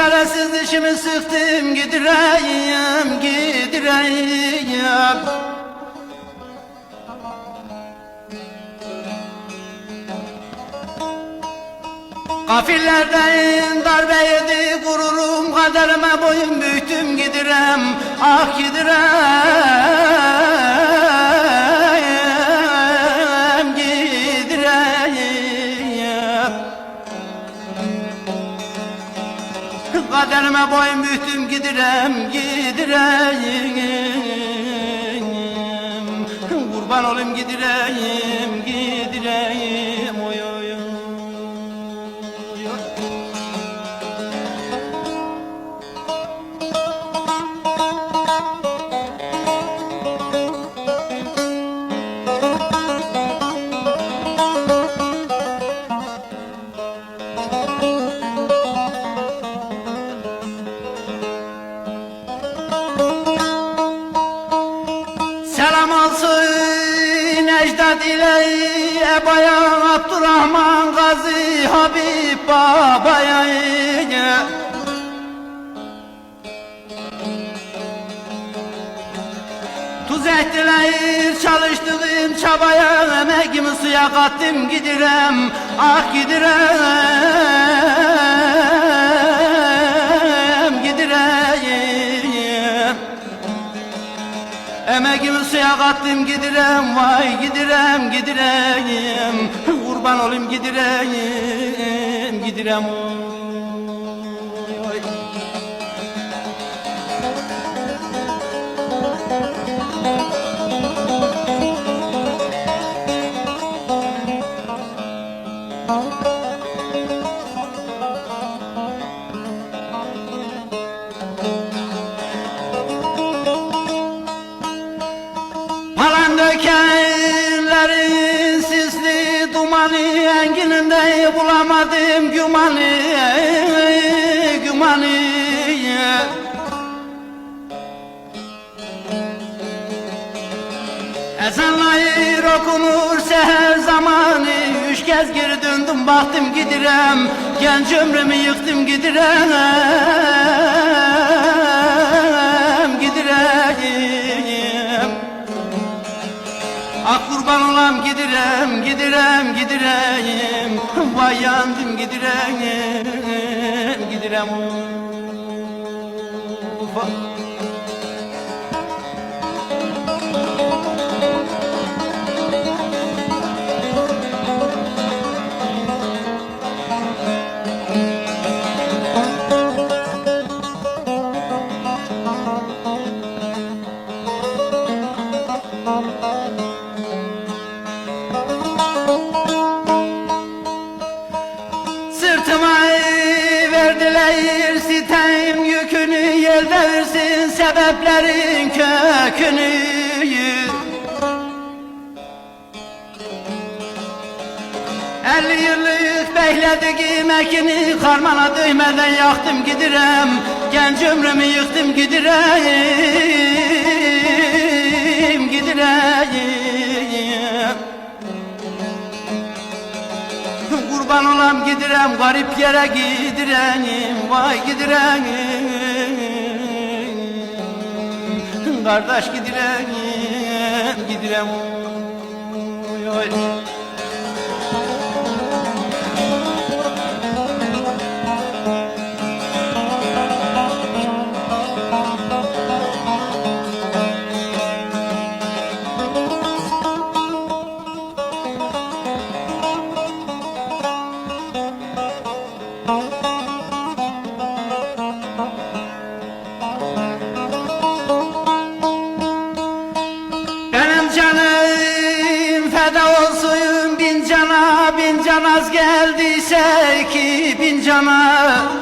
çaresiz dişimi sıktım, gidireyim, gidireyim. Gafillerden darbe yedi gururum, kaderime boyun büktüm, gidirem, ah gidirem, gidirem. Kaderime boyun büktüm, gidirem, gidirem. Kurban olayım, gidireyim, gidireyim, oy oy oy. Selam olsun ecdad ile Ebaya, Abdurrahman Gazi, Habib Babaya. Tuz ettiler çalıştığım çabaya, emeğimi suya kattım, gidirem, ah gidirem, gidireyim. Emeğimi suya kattım, gidirem, vay gidirem, gidireyim. Kurban olayım, gidireyim, gidirem, oy oy. Palandökenlerin sisli dumanı, engininde bulamadım gümanı, gümanı. Ezanlar okunur seher zamanı, üç kez geri döndüm baktım, gidirem, genç ömrümü yıktım, gidirem, gidirem. Ah kurban olam, gidirem, gidirem, gidireyim. Vay yandım, gidirem, gidirem. Of. Sırtıma verdiler sitem yükünü, yel devirsin sebeplerin kökünü. Elli yıllık beklediğim ekini karmana düğmeden yaktım, gidirem, genç ömrümü yıktım, gidirem, gidirem. Kurban olam, gidirem, garip yere gidirem, vay gidirem, kardeş gidirem, gidirem, oy oy. Benim canım feda olsun bin cana, bin can az geldiyse 2000 cana.